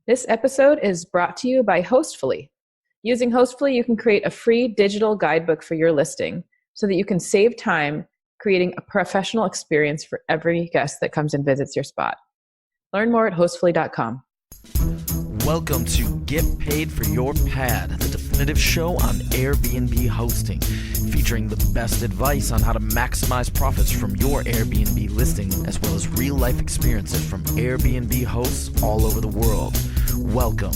This episode is brought to you by Hostfully. Using Hostfully, you can create a free digital guidebook for your listing so that you can save time creating a professional experience for every guest that comes and visits your spot. Learn more at hostfully.com. Welcome to Get Paid for Your Pad, the definitive show on Airbnb hosting, featuring the best advice on how to maximize profits from your Airbnb listing, as well as real-life experiences from Airbnb hosts all over the world. Welcome.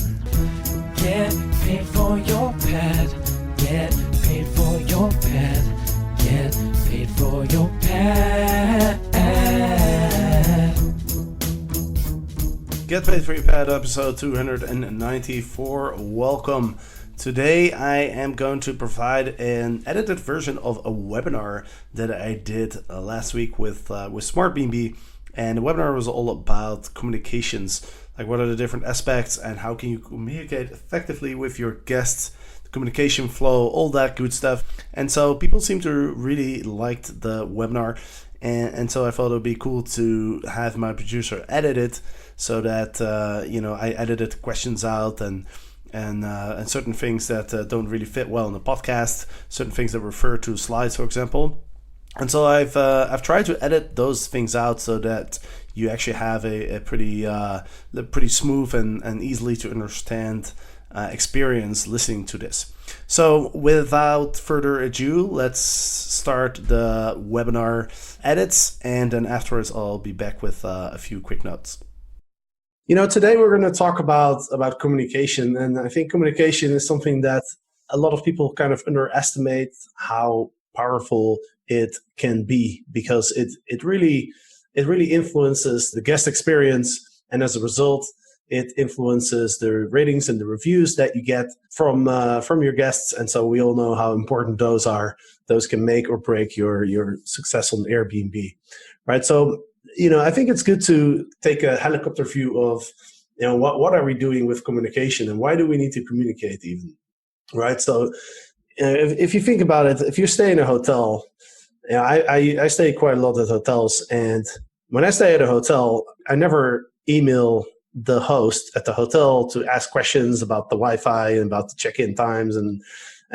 Get paid for your pad. Get paid for your pad. Get paid for your pad. Get Paid for Your Pad, episode 294. Welcome. Today I am going to provide an edited version of a webinar that I did last week with Smartbnb, and the webinar was all about communications, like what are the different aspects and how can you communicate effectively with your guests, the communication flow, all that good stuff. And so people seem to really liked the webinar, and so I thought it would be cool to have my producer edit it so that I edited questions out and certain things that don't really fit well in the podcast, certain things that refer to slides, for example. And so I've tried to edit those things out so that you actually have a pretty smooth and easily to understand experience listening to this. So without further ado, let's start the webinar edits, and then afterwards I'll be back with a few quick notes. Today we're going to talk about communication, and I think communication is something that a lot of people kind of underestimate how powerful it can be, because it really influences the guest experience, and as a result, it influences the ratings and the reviews that you get from your guests. And so we all know how important those are. Those can make or break your success on Airbnb, right? So I think it's good to take a helicopter view of, what are we doing with communication and why do we need to communicate even, right? So if you think about it, if you stay in a hotel, I stay quite a lot at hotels, and when I stay at a hotel, I never email the host at the hotel to ask questions about the Wi-Fi and about the check-in times and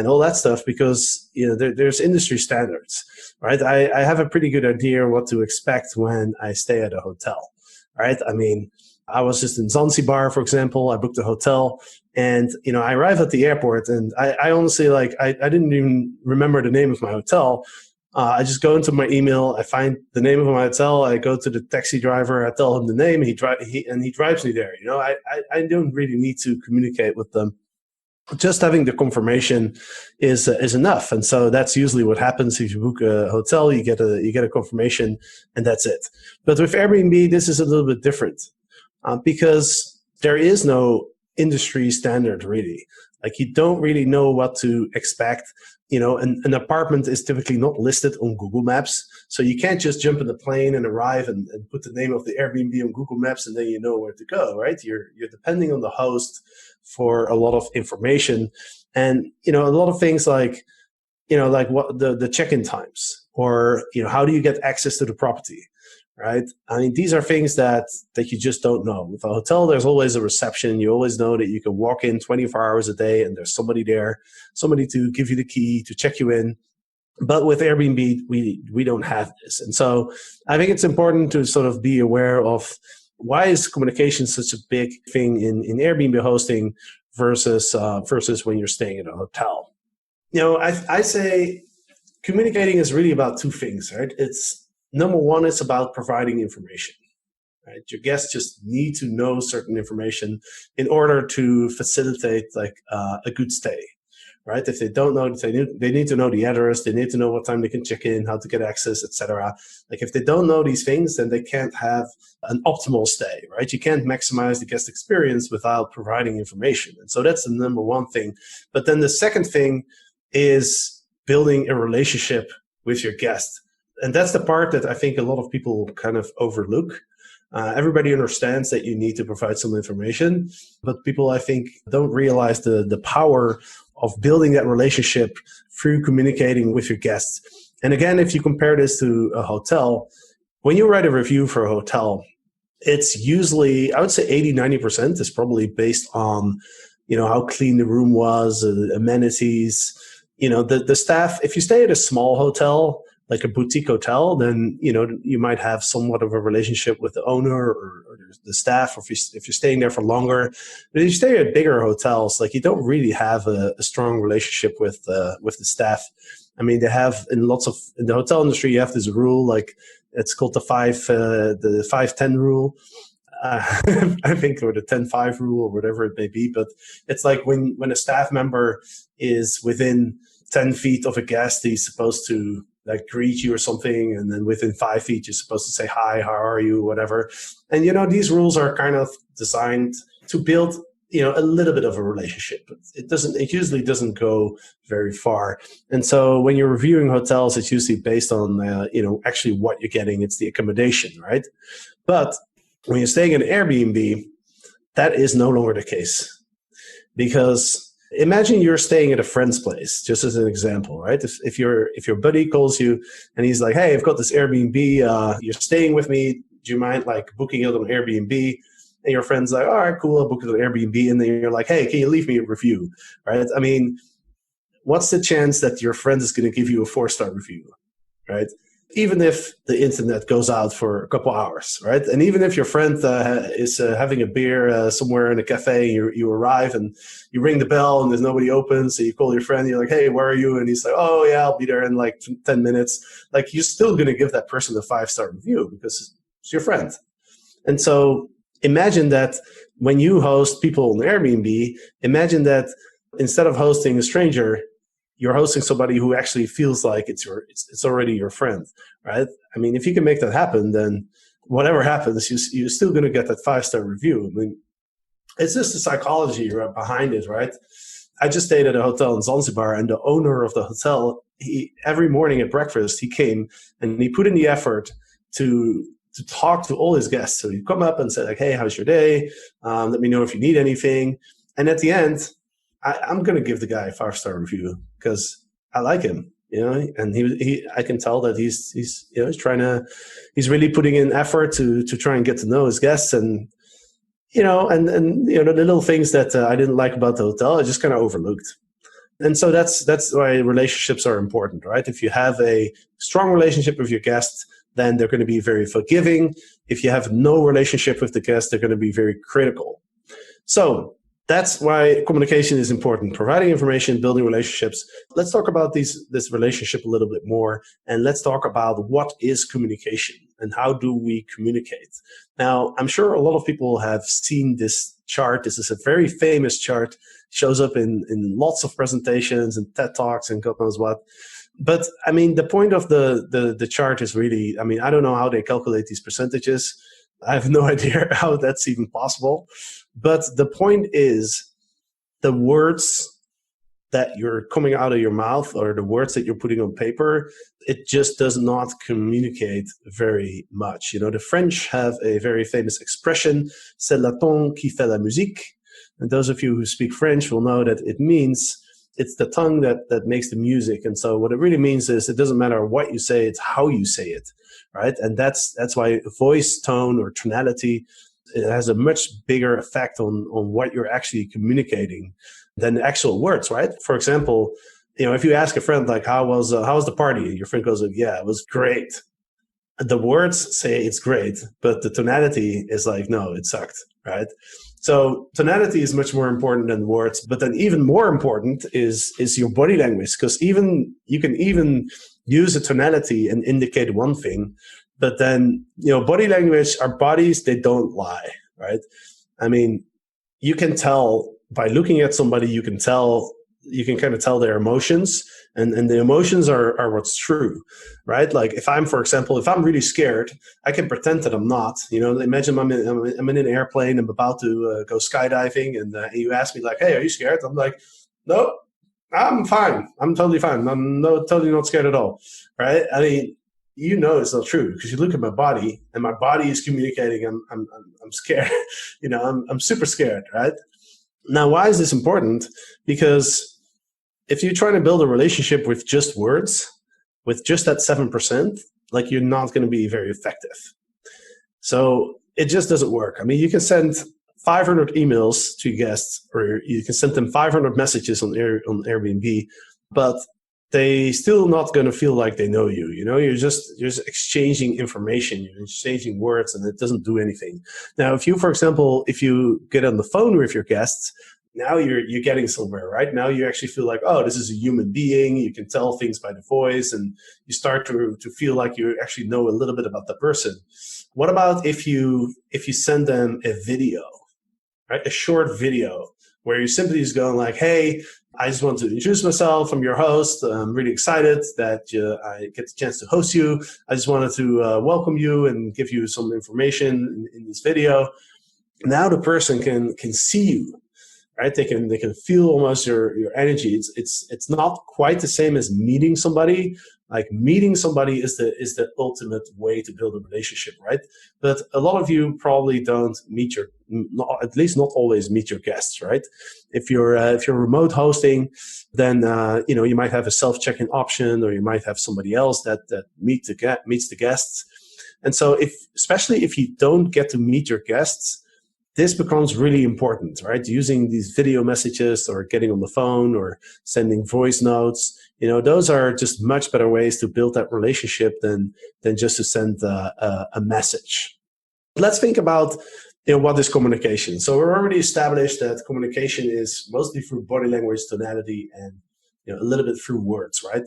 all that stuff, because there's industry standards, right? I have a pretty good idea what to expect when I stay at a hotel, right? I mean, I was just in Zanzibar, for example. I booked a hotel, and I arrive at the airport, and I honestly I didn't even remember the name of my hotel. I just go into my email, I find the name of my hotel, I go to the taxi driver, I tell him the name, he drives me there. I don't really need to communicate with them. Just having the confirmation is enough, and so that's usually what happens if you book a hotel. You get a confirmation, and that's it. But with Airbnb, this is a little bit different because there is no industry standard really. Like, you don't really know what to expect. An apartment is typically not listed on Google Maps, so you can't just jump in the plane and arrive and put the name of the Airbnb on Google Maps and then you know where to go, right? You're depending on the host for a lot of information, and a lot of things like what the check-in times, or how do you get access to the property, right? I mean, these are things that you just don't know. With a hotel, there's always a reception. You always know that you can walk in 24 hours a day and there's somebody there, somebody to give you the key, to check you in. But with Airbnb, we don't have this. And so I think it's important to sort of be aware of why is communication such a big thing in Airbnb hosting versus when you're staying in a hotel. I say communicating is really about two things, right? Number one, it's about providing information, right? Your guests just need to know certain information in order to facilitate a good stay, right? If they don't know, they need to know the address, they need to know what time they can check in, how to get access, etc. Like, if they don't know these things, then they can't have an optimal stay, right? You can't maximize the guest experience without providing information. And so that's the number one thing. But then the second thing is building a relationship with your guest. And that's the part that I think a lot of people kind of overlook. Everybody understands that you need to provide some information, but people, I think, don't realize the power of building that relationship through communicating with your guests. And again, if you compare this to a hotel, when you write a review for a hotel, It's usually, I would say 80-90% is probably based on, how clean the room was, the amenities, the staff. If you stay at a small hotel, like a boutique hotel, then, you might have somewhat of a relationship with the owner or the staff, or if you're staying there for longer. But if you stay at bigger hotels, like, you don't really have a strong relationship with the staff. I mean, they have in the hotel industry, you have this rule, like, it's called the 5-10 rule. I think, or the 10-5 rule, or whatever it may be. But it's like when a staff member is within 10 feet of a guest, he's supposed to like greet you or something. And then within 5 feet, you're supposed to say, hi, how are you, whatever. And, these rules are kind of designed to build, a little bit of a relationship. It usually doesn't go very far. And so when you're reviewing hotels, it's usually based on, actually what you're getting. It's the accommodation, right? But when you're staying in Airbnb, that is no longer the case. Because imagine you're staying at a friend's place, just as an example, right? If your buddy calls you and he's like, hey, I've got this Airbnb, you're staying with me, do you mind like booking it on Airbnb? And your friend's like, all right, cool, I'll book it on Airbnb. And then you're like, hey, can you leave me a review, right? I mean, what's the chance that your friend is going to give you a 4-star review, right? Even if the internet goes out for a couple hours, right? And even if your friend is having a beer somewhere in a cafe, you arrive and you ring the bell and there's nobody open, so you call your friend, you're like, hey, where are you? And he's like, oh yeah, I'll be there in like 10 minutes. Like, you're still going to give that person a 5-star review because it's your friend. And so imagine that when you host people on Airbnb, imagine that instead of hosting a stranger, you're hosting somebody who actually feels like it's already your friend, right? I mean, if you can make that happen, then whatever happens, you're still going to get that 5-star review. I mean, it's just the psychology behind it, right? I just stayed at a hotel in Zanzibar, and the owner of the hotel, every morning at breakfast, he came and he put in the effort to talk to all his guests. So he'd come up and say like, hey, how's your day? Let me know if you need anything. And at the end, I'm going to give the guy a 5-star review because I like him, and I can tell that he's really putting in effort to try and get to know his guests, and the little things that I didn't like about the hotel, I just kind of overlooked. And so that's why relationships are important, right? If you have a strong relationship with your guests, then they're going to be very forgiving. If you have no relationship with the guest, they're going to be very critical. So that's why communication is important. Providing information, building relationships. Let's talk about this relationship a little bit more, and let's talk about what is communication and how do we communicate. Now, I'm sure a lot of people have seen this chart. This is a very famous chart. It shows up in lots of presentations and TED Talks and God knows what. But I mean, the point of the chart is really, I mean, I don't know how they calculate these percentages. I have no idea how that's even possible. But the point is, the words that you're coming out of your mouth or the words that you're putting on paper, it just does not communicate very much. The French have a very famous expression, c'est la tongue qui fait la musique. And those of you who speak French will know that it means it's the tongue that makes the music. And so what it really means is it doesn't matter what you say, it's how you say it, right? And that's why voice tone or tonality, it has a much bigger effect on what you're actually communicating than the actual words, right? For example, if you ask a friend, like, how was the party? Your friend goes, like, yeah, it was great. The words say it's great, but the tonality is like, no, it sucked, right? So tonality is much more important than words, but then even more important is your body language, because you can even use a tonality and indicate one thing, but then, body language, our bodies, they don't lie, right? I mean, you can tell by looking at somebody, you can kind of tell their emotions, and the emotions are what's true, right? Like if I'm really scared, I can pretend that I'm not. Imagine I'm in an airplane, I'm about to go skydiving, and you ask me like, hey, are you scared? I'm like, no, I'm fine. I'm totally fine. I'm totally not scared at all, right? I mean, it's not true because you look at my body, and my body is communicating. I'm scared. I'm super scared, right? Now, why is this important? Because if you're trying to build a relationship with just words, with just that 7%, like, you're not going to be very effective. So it just doesn't work. I mean, you can send 500 emails to guests, or you can send them 500 messages on Airbnb, but they still not going to feel like they know you. You're just exchanging information, you're exchanging words, and it doesn't do anything. Now, if you, for example, if you get on the phone with your guests, now you're getting somewhere, right? Now you actually feel like, oh, this is a human being. You can tell things by the voice, and you start to feel like you actually know a little bit about the person. What about if you send them a video, right? A short video where you simply just going like, hey, I just want to introduce myself. I'm your host. I'm really excited that I get the chance to host you. I just wanted to welcome you and give you some information in this video. Now the person can see you, right? They can feel almost your energy. It's not quite the same as meeting somebody. Like meeting somebody is the ultimate way to build a relationship, right? But a lot of you probably don't at least not always meet your guests, right? If you're remote hosting, then you might have a self-check-in option, or you might have somebody else that meets the guests. And so especially if you don't get to meet your guests, this becomes really important, right? Using these video messages, or getting on the phone, or sending voice notes. Those are just much better ways to build that relationship than just to send a message. Let's think about what is communication. So we're already established that communication is mostly through body language, tonality, and a little bit through words, right?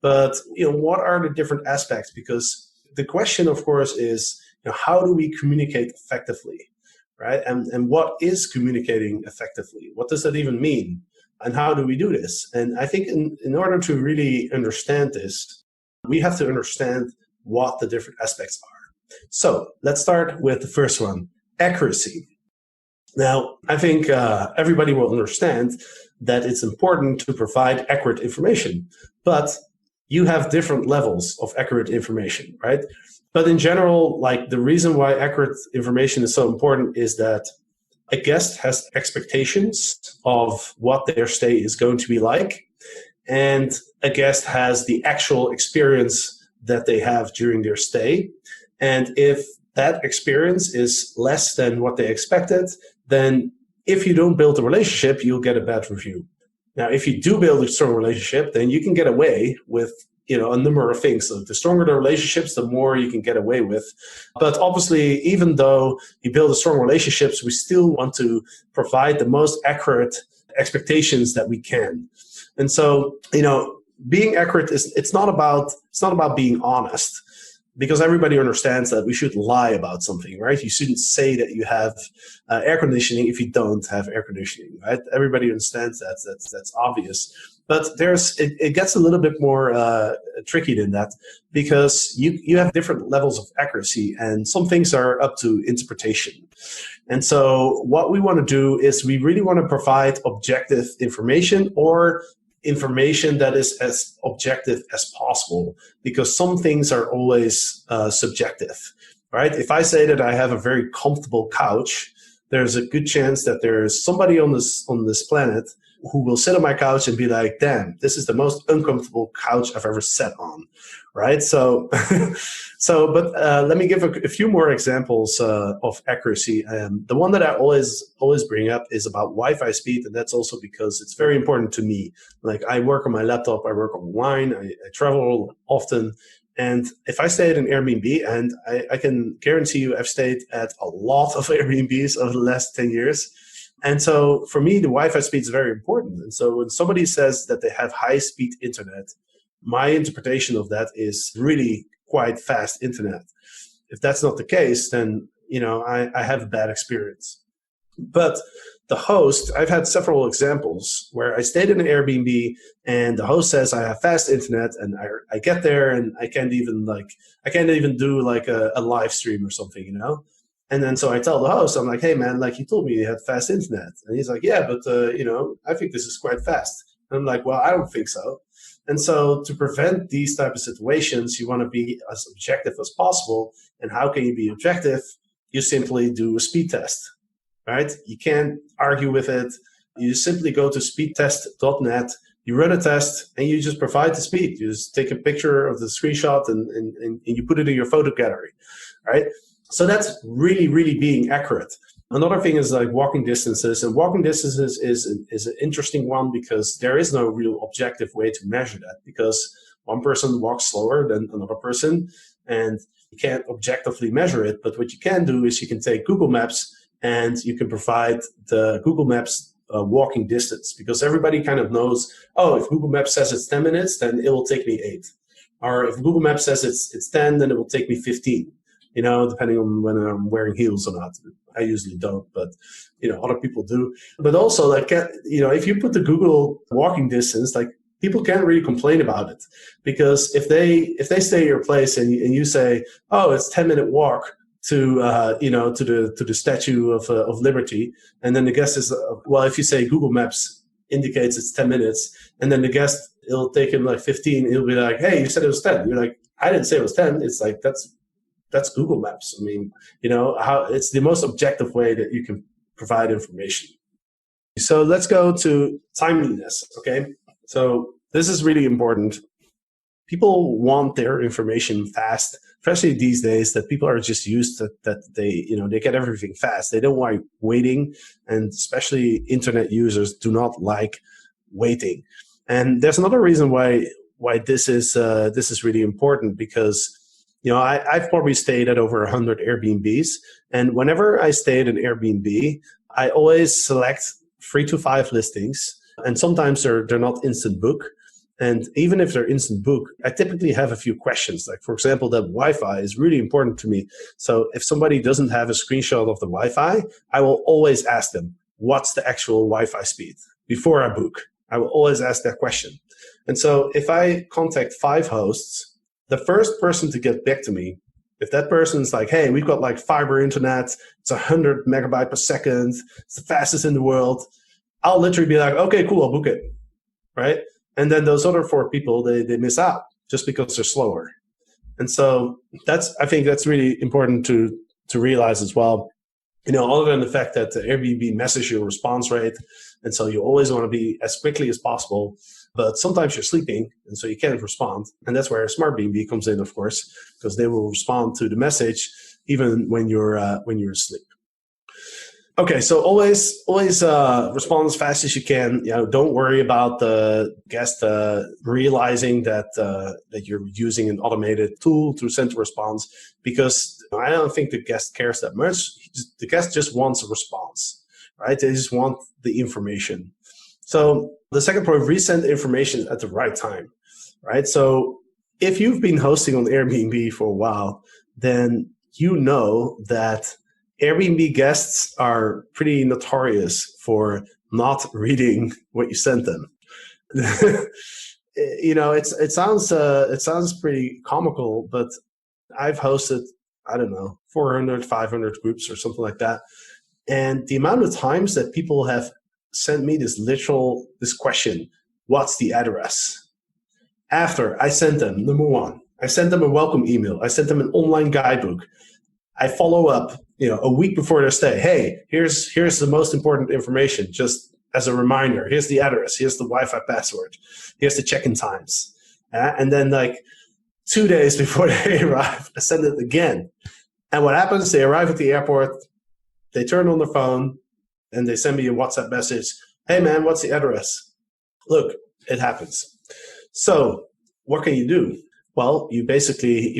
But what are the different aspects? Because the question, of course, is how do we communicate effectively, right? And what is communicating effectively? What does that even mean? And how do we do this? And I think in order to really understand this, we have to understand what the different aspects are. So let's start with the first one, accuracy. Now, I think everybody will understand that it's important to provide accurate information, but you have different levels of accurate information, right? But in general, like the reason why accurate information is so important is that a guest has expectations of what their stay is going to be like, and a guest has the actual experience that they have during their stay. And if that experience is less than what they expected, then if you don't build a relationship, you'll get a bad review. Now, if you do build a strong relationship, then you can get away with a number of things. So the stronger the relationships, the more you can get away with. But obviously, even though you build a strong relationships, we still want to provide the most accurate expectations that we can. And so, being accurate it's not about being honest, because everybody understands that we should lie about something, right? You shouldn't say that you have air conditioning if you don't have air conditioning, right? Everybody understands that. That's obvious. But it gets a little bit more tricky than that, because you have different levels of accuracy, and some things are up to interpretation. And so what we want to do is we really want to provide objective information, or information that is as objective as possible, because some things are always subjective, right? If I say that I have a very comfortable couch, there's a good chance that there's somebody on this planet who will sit on my couch and be like, damn, this is the most uncomfortable couch I've ever sat on, right? So, but let me give a few more examples of accuracy. The one that I always bring up is about Wi-Fi speed, and that's also because it's very important to me. Like, I work on my laptop, I work online, I travel often, and if I stay at an Airbnb, and I can guarantee you I've stayed at a lot of Airbnbs over the last 10 years, and so for me, the Wi-Fi speed is very important. And so when somebody says that they have high-speed internet, my interpretation of that is really quite fast internet. If that's not the case, then I have a bad experience. But the host, I've had several examples where I stayed in an Airbnb and the host says I have fast internet, and I get there and I can't even do like a live stream or something, And then so I tell the host, I'm like, hey man, like you told me you had fast internet. And he's like, yeah, but I think this is quite fast. And I'm like, well, I don't think so. And so to prevent these type of situations, you want to be as objective as possible. And how can you be objective? You simply do a speed test, right? You can't argue with it. You simply go to speedtest.net, you run a test, and you just provide the speed. You just take a picture of the screenshot and you put it in your photo gallery, right? So that's really, really being accurate. Another thing is like walking distances, and walking distances is an interesting one because there is no real objective way to measure that, because one person walks slower than another person and you can't objectively measure it. But what you can do is you can take Google Maps and you can provide the Google Maps walking distance, because everybody kind of knows, oh, if Google Maps says it's 10 minutes, then it will take me 8. Or if Google Maps says it's 10, then it will take me 15. Depending on whether I'm wearing heels or not. I usually don't, but, other people do. But also, like, if you put the Google walking distance, like, people can't really complain about it, because if they stay at your place and you say, oh, it's 10-minute walk to the Statue of Liberty, and then the guest is, well, if you say Google Maps indicates it's 10 minutes, and then the guest, it'll take him like 15, he'll be like, hey, you said it was 10. You're like, I didn't say it was 10. It's like, that's Google Maps. I mean, how it's the most objective way that you can provide information. So let's go to timeliness. Okay. So this is really important. People want their information fast, especially these days that people are just used to that they get everything fast. They don't like waiting, and especially internet users do not like waiting. And there's another reason why this is really important, because I've probably stayed at over 100 Airbnbs, and whenever I stay at an Airbnb, I always select 3 to 5 listings, and sometimes they're not instant book. And even if they're instant book, I typically have a few questions. Like, for example, that Wi-Fi is really important to me. So if somebody doesn't have a screenshot of the Wi-Fi, I will always ask them, what's the actual Wi-Fi speed before I book? I will always ask that question. And so if I contact 5 hosts, the first person to get back to me, if that person's like, hey, we've got like fiber internet, it's 100 megabyte per second, it's the fastest in the world, I'll literally be like, okay, cool, I'll book it, right? And then those other 4 people, they miss out just because they're slower. And so I think that's really important to realize as well. Other than the fact that the Airbnb messes your response rate, and so you always want to be as quickly as possible. But sometimes you're sleeping, and so you can't respond. And that's where Smartbnb comes in, of course, because they will respond to the message even when you're asleep. Okay, so always respond as fast as you can. Don't worry about the guest realizing that you're using an automated tool to send a response, because I don't think the guest cares that much. The guest just wants a response, right? They just want the information. So the second point, resend information at the right time, right? So if you've been hosting on Airbnb for a while, then you know that Airbnb guests are pretty notorious for not reading what you sent them. It sounds pretty comical, but I've hosted, 400, 500 groups or something like that. And the amount of times that people have sent me this question, what's the address? After I sent them, number 1, I sent them a welcome email. I sent them an online guidebook. I follow up, a week before their stay. Hey, here's the most important information, just as a reminder. Here's the address. Here's the Wi-Fi password. Here's the check-in times. And then like 2 days before they arrive, I send it again. And what happens? They arrive at the airport, they turn on their phone, and they send me a WhatsApp message. Hey man, what's the address? Look, it happens. So what can you do? Well, you basically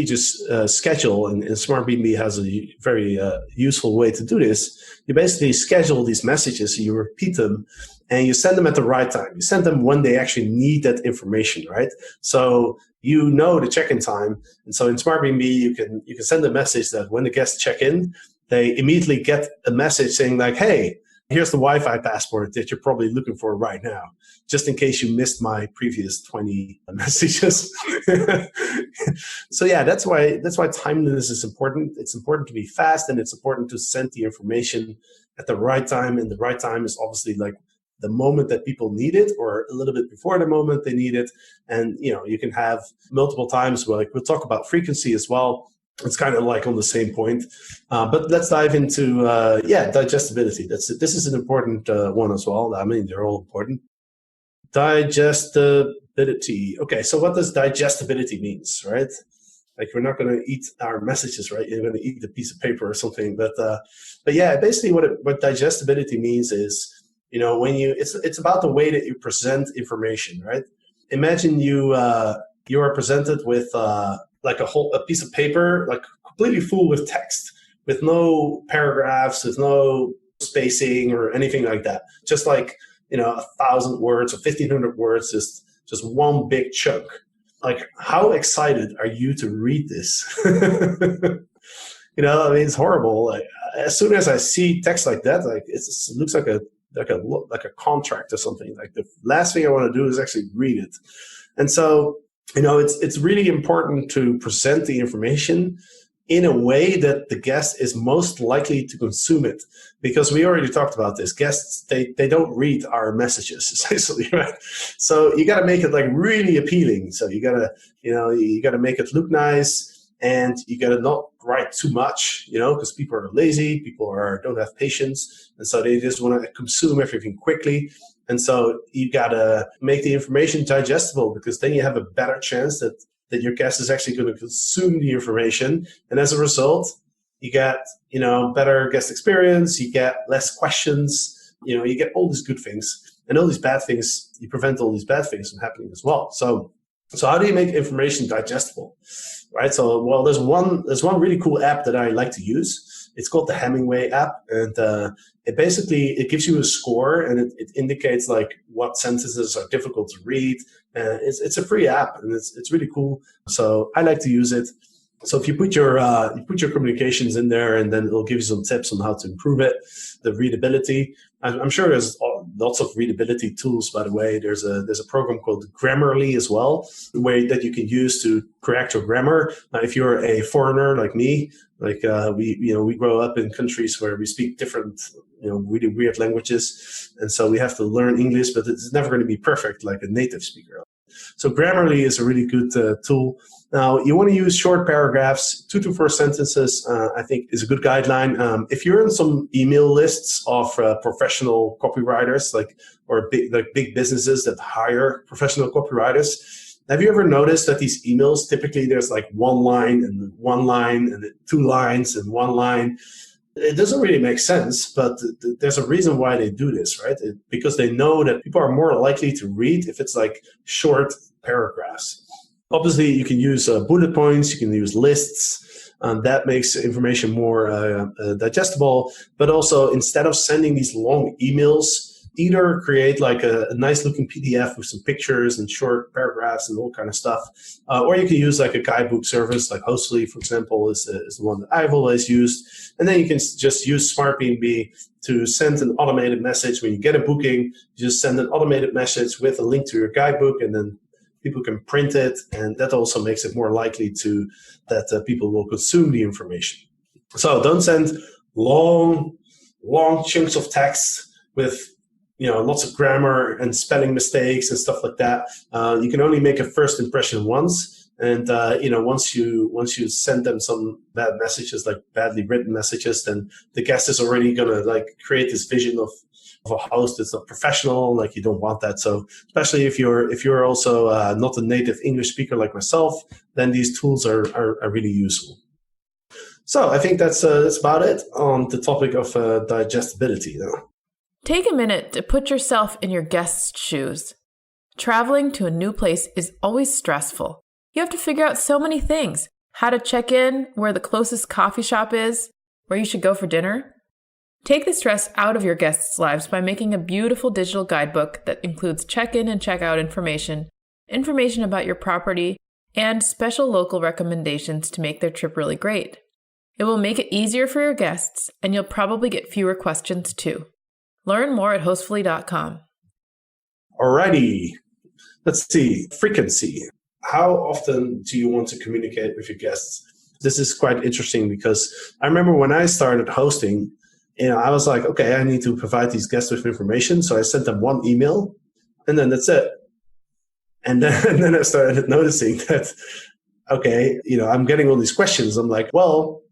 just schedule, and Smartbnb has a very useful way to do this. You basically schedule these messages, you repeat them, and you send them at the right time. You send them when they actually need that information, right? So you know the check-in time, and so in Smartbnb you can send a message that when the guests check in, they immediately get a message saying like, hey, here's the Wi-Fi password that you're probably looking for right now, just in case you missed my previous 20 messages. So yeah, that's why timeliness is important. It's important to be fast, and it's important to send the information at the right time. And the right time is obviously like the moment that people need it, or a little bit before the moment they need it. And you can have multiple times where, like, we'll talk about frequency as well. It's kind of like on the same point, but let's dive into digestibility. This is an important one as well. I mean, they're all important. Digestibility. Okay, so what does digestibility means, right? Like we're not going to eat our messages, right? You're going to eat a piece of paper or something. But yeah, basically what digestibility means is, when it's about the way that you present information, right? Imagine you are presented with like a piece of paper, like completely full with text, with no paragraphs, with no spacing or anything like that. Just like 1,000 words or 1,500 words, just one big chunk. Like, how excited are you to read this? It's horrible. Like, as soon as I see text like that, like it looks like a contract or something. Like the last thing I want to do is actually read it. And so, it's really important to present the information in a way that the guest is most likely to consume it, because we already talked about this. Guests, they don't read our messages, essentially, right? So you got to make it like really appealing. So you got to make it look nice, and you got to not write too much, because people are lazy, don't have patience, and so they just want to consume everything quickly. And so you got to make the information digestible, because then you have a better chance that your guest is actually going to consume the information. And as a result, you get, better guest experience, you get less questions, you get all these good things, and all these bad things, you prevent all these bad things from happening as well. So how do you make information digestible, right? So, well, there's one really cool app that I like to use. It's called the Hemingway app, and it gives you a score, and it indicates like what sentences are difficult to read. It's a free app, and it's really cool. So I like to use it. So if you put your communications in there, and then it'll give you some tips on how to improve it, the readability. I'm sure there's lots of readability tools. By the way, there's a program called Grammarly as well, that you can use to correct your grammar. If you're a foreigner like me, like we grow up in countries where we speak different, really weird languages, and so we have to learn English, but it's never going to be perfect like a native speaker. So Grammarly is a really good tool. Now, you want to use short paragraphs, 2 to 4 sentences, I think is a good guideline. If you're in some email lists of professional copywriters, or big businesses that hire professional copywriters, have you ever noticed that these emails, typically there's like one line and 2 lines and 1 line? It doesn't really make sense, but there's a reason why they do this, right? Because they know that people are more likely to read if it's like short paragraphs. Obviously, you can use bullet points, you can use lists. That makes information more digestible. But also, instead of sending these long emails, either create like a nice looking PDF with some pictures and short paragraphs and all kind of stuff. Or you can use like a guidebook service, like Hostfully, for example, is the one that I've always used. And then you can just use Smartbnb to send an automated message. When you get a booking, you just send an automated message with a link to your guidebook, and then people can print it. And that also makes it more likely that people will consume the information. So don't send long chunks of text with lots of grammar and spelling mistakes and stuff like that. You can only make a first impression once. And, once you send them some bad messages, like badly written messages, then the guest is already going to like create this vision of a host that's not professional. Like, you don't want that. So especially if you're also not a native English speaker like myself, then these tools are really useful. So I think that's about it on the topic of digestibility. Take a minute to put yourself in your guest's shoes. Traveling to a new place is always stressful. You have to figure out so many things. How to check in, where the closest coffee shop is, where you should go for dinner. Take the stress out of your guests' lives by making a beautiful digital guidebook that includes check-in and check-out information about your property, and special local recommendations to make their trip really great. It will make it easier for your guests, and you'll probably get fewer questions too. Learn more at hostfully.com. Alrighty. Let's see. Frequency. How often do you want to communicate with your guests? This is quite interesting because I remember when I started hosting, I was like, okay, I need to provide these guests with information. So I sent them 1 email, and then that's it. And then I started noticing that, okay, I'm getting all these questions. I'm like, well,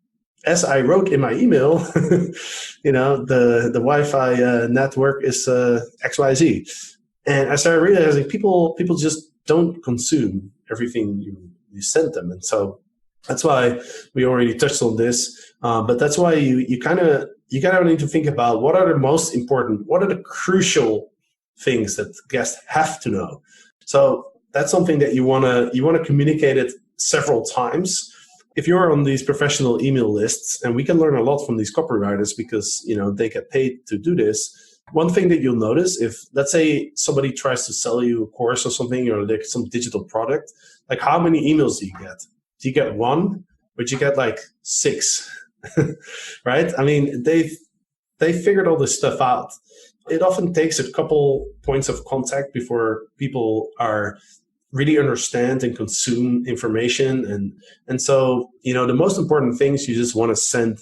as I wrote in my email, the Wi-Fi network is XYZ. And I started realizing people just don't consume everything you send them. And so That's why we already touched on this. But that's why you kind of need to think about what are the most important, what are the crucial things that guests have to know. So that's something that you want to communicate it several times. If you're on these professional email lists, and we can learn a lot from these copywriters because they get paid to do this. One thing that you'll notice, if let's say somebody tries to sell you a course or something, or like some digital product, like how many emails do you get? Do you get one? Or do you get like 6? Right? I mean, they figured all this stuff out. It often takes a couple points of contact before people are really understand and consume information. And so, the most important things you just want to send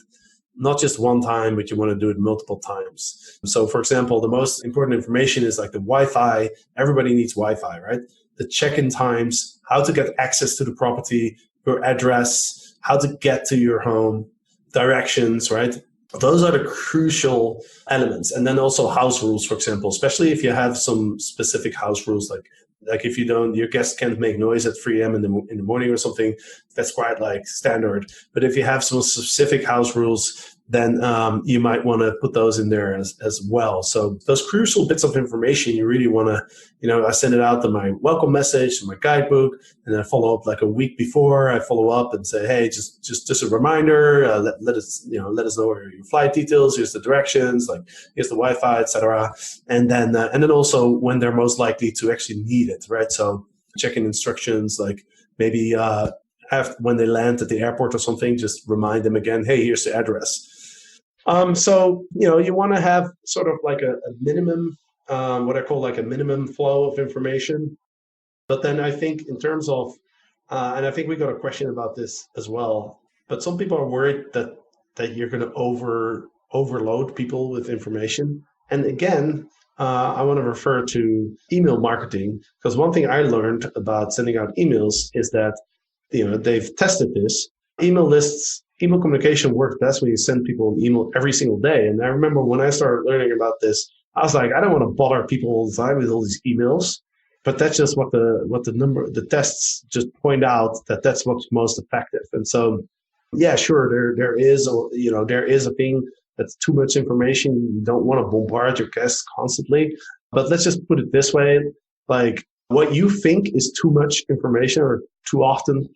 not just one time, but you want to do it multiple times. So for example, the most important information is like the Wi-Fi. Everybody needs Wi-Fi, right? The check-in times, how to get access to the property, your address, how to get to your home, directions, right? Those are the crucial elements. And then also house rules, for example, especially if you have some specific house rules, like if your guest can't make noise at 3 a.m. in the morning or something, that's quite like standard. But if you have some specific house rules, then you might want to put those in there as well. So those crucial bits of information, you really want to, I send it out to my welcome message, to my guidebook, and then I follow up like a week before. I follow up and say, hey, just a reminder, let us know where your flight details, here's the directions, like here's the Wi-Fi, etc. And then also when they're most likely to actually need it, right? So check-in instructions, like maybe when they land at the airport or something, just remind them again, hey, here's the address. So, you want to have sort of like a minimum, what I call like a minimum flow of information. But then I think in terms of, and I think we got a question about this as well, but some people are worried that you're going to overload people with information. And again, I want to refer to email marketing, because one thing I learned about sending out emails is that, they've tested this. Email communication works best when you send people an email every single day. And I remember when I started learning about this, I was like, I don't want to bother people all the time with all these emails. But that's just what the tests just point out, that's what's most effective. And so, yeah, sure, there is a thing that's too much information. You don't want to bombard your guests constantly. But let's just put it this way, like what you think is too much information or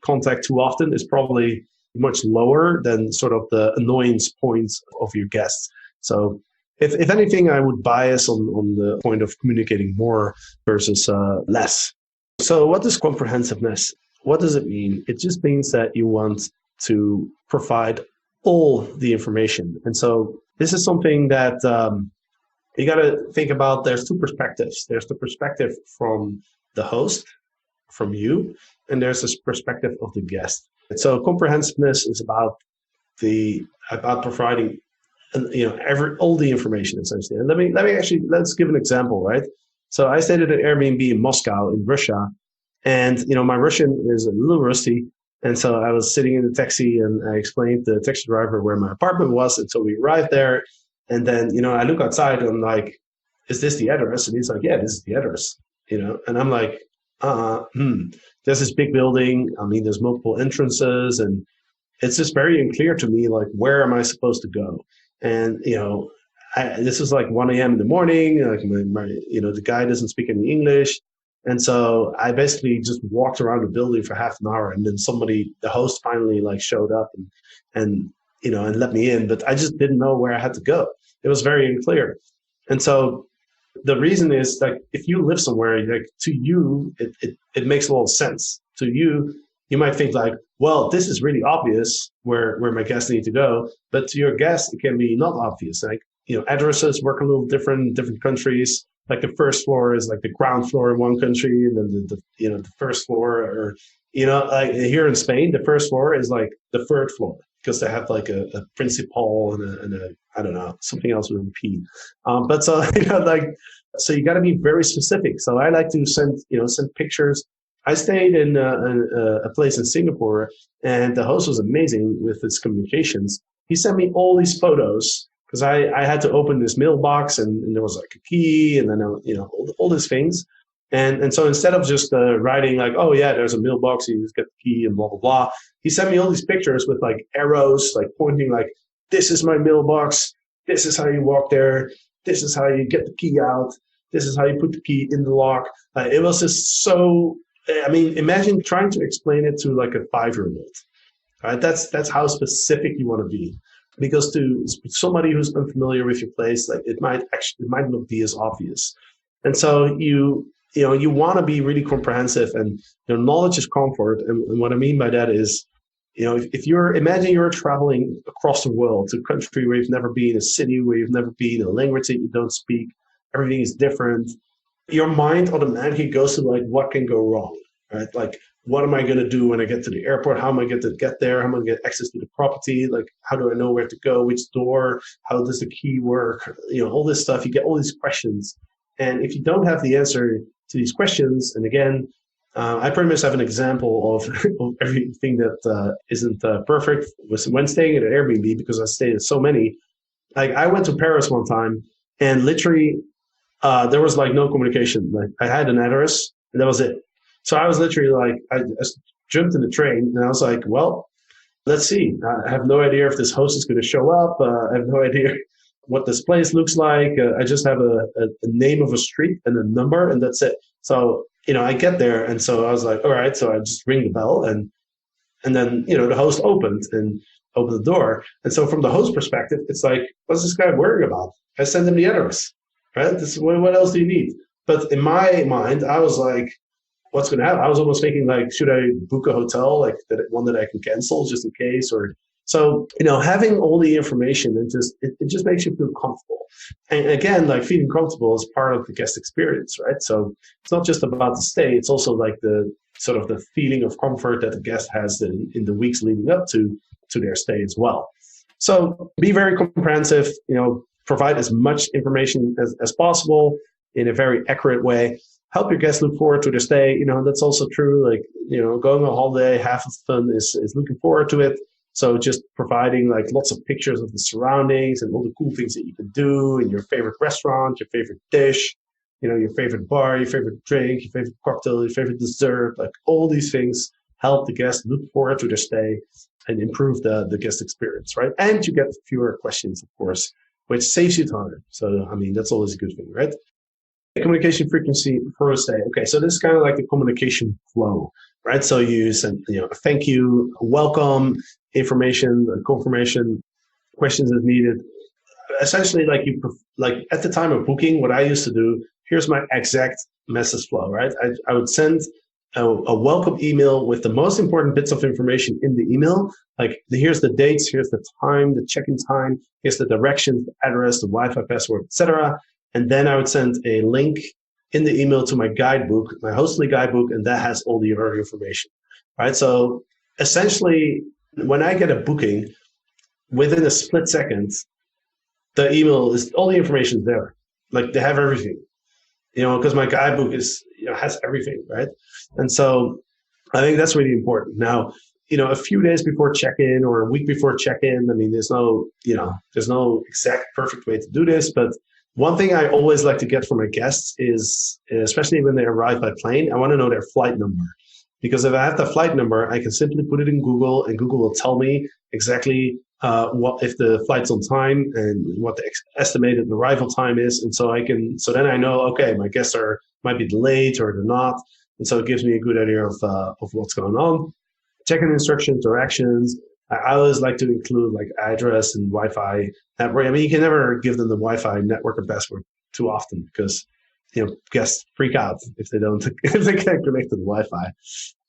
contact too often is probably much lower than sort of the annoyance points of your guests. So if anything, I would bias on the point of communicating more versus less. So what is comprehensiveness? What does it mean? It just means that you want to provide all the information. And so this is something that you got to think about. There's two perspectives. There's the perspective from the host, from you, and there's this perspective of the guest. And so comprehensiveness is about providing, all the information essentially. And let's give an example, right? So I stayed at an Airbnb in Moscow in Russia, and my Russian is a little rusty. And so I was sitting in the taxi and I explained to the taxi driver where my apartment was. And so we arrived there, and then, I look outside and I'm like, is this the address? And he's like, yeah, this is the address, and I'm like, there's this big building. I mean, there's multiple entrances, and it's just very unclear to me, like, where am I supposed to go? And, this is like 1 a.m. in the morning, like the guy doesn't speak any English. And so I basically just walked around the building for half an hour, and then the host finally like showed up and let me in, but I just didn't know where I had to go. It was very unclear. And so the reason is, like, if you live somewhere, like, to you, it makes a lot of sense. To you, you might think like, well, this is really obvious where my guests need to go. But to your guests, it can be not obvious. Like, addresses work a little different in different countries. Like the first floor is like the ground floor in one country, and then the first floor, or like here in Spain, the first floor is like the third floor, because they have like a principal and a I don't know, something else with a P. But so so you got to be very specific. So I like to send pictures. I stayed in a place in Singapore, and the host was amazing with his communications. He sent me all these photos, because I had to open this mailbox, and there was like a key, and then all these things. And so instead of just writing like, oh yeah, there's a mailbox, you just get the key and blah blah blah, he sent me all these pictures with like arrows, like pointing like, this is my mailbox. This is how you walk there. This is how you get the key out. This is how you put the key in the lock. It was just so, I mean, imagine trying to explain it to like a 5-year-old, right? That's how specific you want to be. Because to somebody who's unfamiliar with your place, like it might not be as obvious. And so you want to be really comprehensive, and knowledge is comfort. And what I mean by that is, if imagine you're traveling across the world to a country where you've never been, a city where you've never been, a language that you don't speak, everything is different. Your mind automatically goes to like, what can go wrong, right? Like, what am I going to do when I get to the airport? How am I going to get there? How am I going to get access to the property? Like, how do I know where to go? Which door? How does the key work? All this stuff. You get all these questions. And if you don't have the answer to these questions, and again, I pretty much have an example of everything that isn't perfect. When staying at an Airbnb, because I stayed at so many, like I went to Paris one time, and literally there was like no communication. Like I had an address, and that was it. So I was literally like, I just jumped in the train, and I was like, well, let's see. I have no idea if this host is going to show up. I have no idea what this place looks like. I just have a name of a street and a number, and that's it. So, I get there, and so I was like, all right. So I just ring the bell, and then, the host opened the door. And so from the host perspective, it's like, what's this guy worrying about? I sent him the address, right? What else do you need? But in my mind, I was like, what's going to happen? I was almost thinking like, should I book a hotel, like one that I can cancel just in case? Or so, having all the information, it just makes you feel comfortable. And again, like feeling comfortable is part of the guest experience, right? So it's not just about the stay. It's also like the sort of the feeling of comfort that the guest has in the weeks leading up to their stay as well. So be very comprehensive, provide as much information as possible in a very accurate way. Help your guests look forward to their stay. That's also true. Like, going on holiday, half of the fun is looking forward to it. So just providing like lots of pictures of the surroundings and all the cool things that you can do in your favorite restaurant, your favorite dish, your favorite bar, your favorite drink, your favorite cocktail, your favorite dessert, like all these things help the guests look forward to their stay and improve the guest experience, right? And you get fewer questions, of course, which saves you time. So, I mean, that's always a good thing, right? Communication frequency for a stay. Okay, so this is kind of like the communication flow, right? So you send, thank you, welcome, information, confirmation, questions as needed. Essentially, like at the time of booking, what I used to do, here's my exact message flow, right? I would send a welcome email with the most important bits of information in the email. Like here's the dates, here's the time, the check-in time, here's the directions, the address, the Wi-Fi password, etc. And then I would send a link in the email to my guidebook, my Hostfully guidebook, and that has all the other information, right? So essentially, when I get a booking, within a split second, the email is all the information is there. Like they have everything, because my guidebook has everything, right? And so I think that's really important. Now, a few days before check-in or a week before check-in, I mean, there's no exact perfect way to do this, but one thing I always like to get from my guests is, especially when they arrive by plane, I want to know their flight number. Because if I have the flight number, I can simply put it in Google, and Google will tell me exactly what if the flight's on time and what the estimated arrival time is. And so then I know, okay, my guests might be delayed or they're not. And so it gives me a good idea of what's going on. Check-in instructions, directions. I always like to include like address and Wi-Fi network. I mean, you can never give them the Wi-Fi network or password too often because, guests freak out if they can't connect to the Wi-Fi.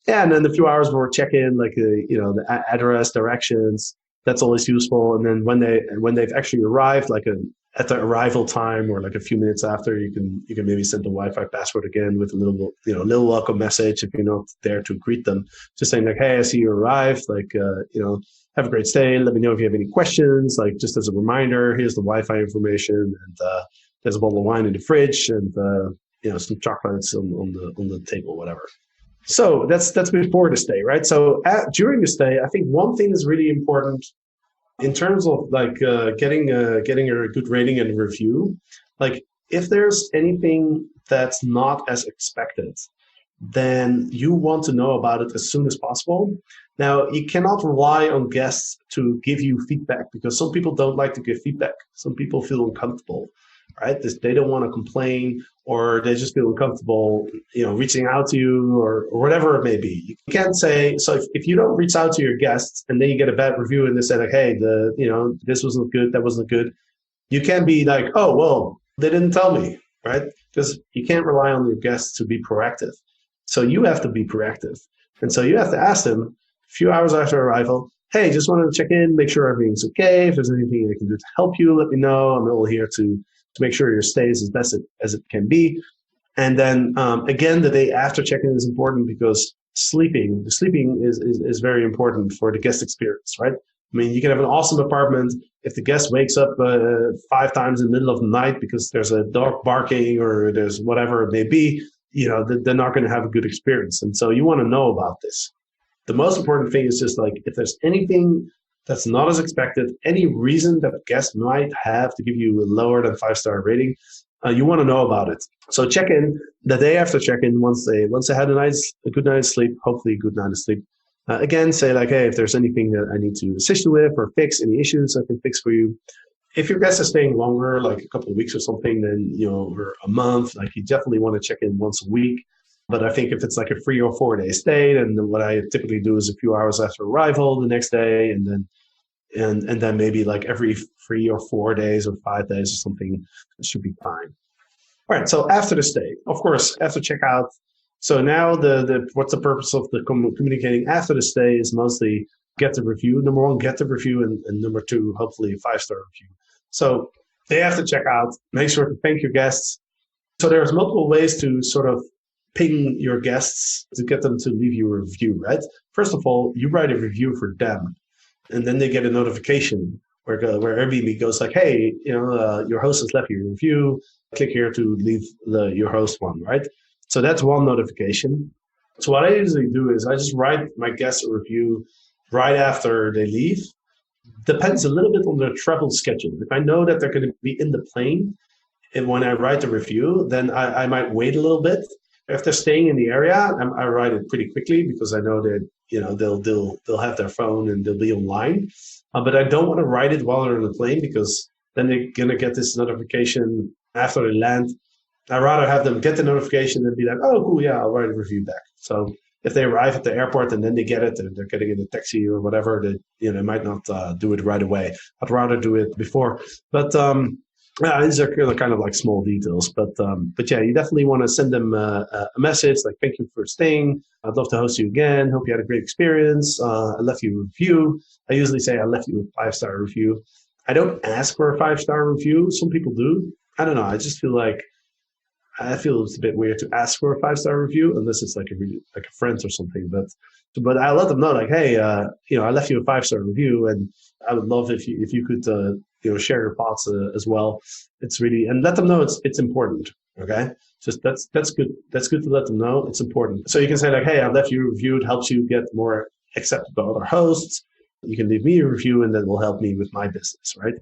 Yeah, and then a few hours before check-in, like the address, directions, that's always useful. And then when they've actually arrived, like at the arrival time or like a few minutes after, you can maybe send the Wi-Fi password again with a little welcome message if you're not there to greet them. Just saying like, hey, I see you arrived. Like, have a great stay. Let me know if you have any questions. Like just as a reminder, here's the Wi-Fi information, and there's a bottle of wine in the fridge, and some chocolates on the table, whatever. So that's before the stay, right? So during the stay, I think one thing is really important in terms of like getting a good rating and review. Like if there's anything that's not as expected, then you want to know about it as soon as possible. Now, you cannot rely on guests to give you feedback because some people don't like to give feedback. Some people feel uncomfortable, right? They don't want to complain, or they just feel uncomfortable, reaching out to you or whatever it may be. You can't say, so if you don't reach out to your guests and then you get a bad review and they say like, hey, this wasn't good, that wasn't good. You can't be like, oh, well, they didn't tell me, right? Because you can't rely on your guests to be proactive. So you have to be proactive. And so you have to ask them a few hours after arrival, hey, just wanted to check in, make sure everything's okay. If there's anything I can do to help you, let me know. I'm all here to make sure your stay is as best as it can be. And then again, the day after check-in is important because sleeping is very important for the guest experience, right? I mean, you can have an awesome apartment. If the guest wakes up 5 times in the middle of the night because there's a dog barking or there's whatever it may be, they're not going to have a good experience. And so you want to know about this. The most important thing is just like, if there's anything that's not as expected, any reason that guests might have to give you a lower than 5-star rating, you want to know about it. So check in the day after check-in once they had a good night's sleep, hopefully a good night of sleep. Again, say like, hey, if there's anything that I need to assist you with or fix, any issues I can fix for you. If your guests are staying longer, like a couple of weeks or something, then, or a month, like you definitely want to check in once a week. But I think if it's like a 3 or 4 day stay, then what I typically do is a few hours after arrival the next day, and then maybe like every 3 or 4 days or 5 days or something, it should be fine. All right. So after the stay, of course, after checkout. So now what's the purpose of the communicating after the stay is mostly get the review. Number 1, get the review, and number 2, hopefully a 5-star review. So day after checkout, make sure to thank your guests. So there's multiple ways to sort of ping your guests to get them to leave you a review, right? First of all, you write a review for them, and then they get a notification where Airbnb goes like, hey, your host has left you a review. Click here to leave your host one, right? So that's one notification. So what I usually do is I just write my guests a review right after they leave. Depends a little bit on their travel schedule. If I know that they're going to be in the plane, and when I write the review, then I might wait a little bit. If they're staying in the area, I write it pretty quickly because I know that they'll have their phone and they'll be online. But I don't want to write it while they're on the plane because then they're gonna get this notification after they land. I'd rather have them get the notification and be like, oh, cool, yeah, I'll write a review back. So if they arrive at the airport and then they get it, and they're getting in a taxi or whatever, they might not do it right away. I'd rather do it before. But these are kind of like small details. But yeah, you definitely want to send them a message like, thank you for staying. I'd love to host you again. Hope you had a great experience. I left you a review. I usually say I left you a 5-star review. I don't ask for a 5-star review. Some people do. I don't know. I just feel like it's a bit weird to ask for a 5-star review unless it's like a friend or something. But I let them know like, hey, I left you a 5-star review, and I would love if you could share your thoughts as well. It's really, and let them know it's important. Okay, just that's good. That's good to let them know it's important. So you can say like, hey, I left you a review. It helps you get more accepted by other hosts. You can leave me a review, and that will help me with my business, right?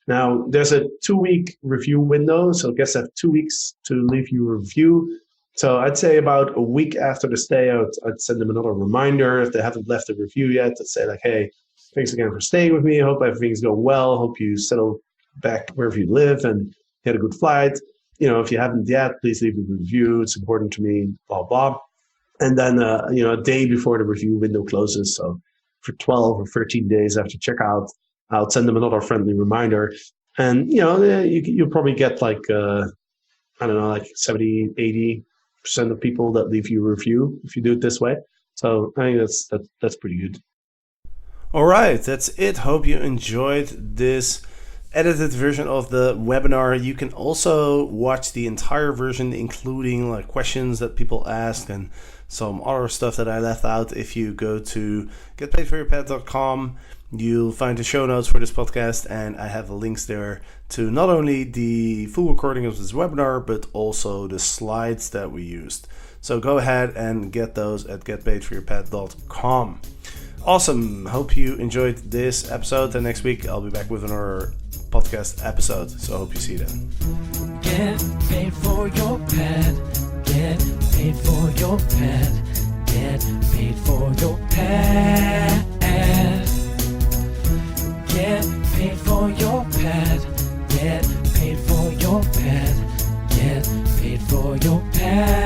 Now, there's a 2-week review window, so guests have 2 weeks to leave you a review. So I'd say about a week after the stay, I'd send them another reminder if they haven't left a review yet. I'd say like, hey, thanks again for staying with me. I hope everything's going well. Hope you settle back wherever you live and you had a good flight. If you haven't yet, please leave a review. It's important to me, blah, blah. And then, a day before the review window closes, so for 12 or 13 days after checkout, I'll send them another friendly reminder. And, you'll probably get like 70, 80% of people that leave you a review if you do it this way. So I think that's pretty good. All right, that's it. Hope you enjoyed this edited version of the webinar. You can also watch the entire version, including like questions that people asked and some other stuff that I left out. If you go to getpaidforyourpad.com, you'll find the show notes for this podcast, and I have links there to not only the full recording of this webinar, but also the slides that we used. So go ahead and get those at getpaidforyourpad.com. Awesome. Hope you enjoyed this episode, and next week I'll be back with another podcast episode. So I hope you see you then. Get paid for your pad. Get paid paid for your pet. Get paid for your pet. Get paid for your pet. Get paid for your pet. Get paid for your pet.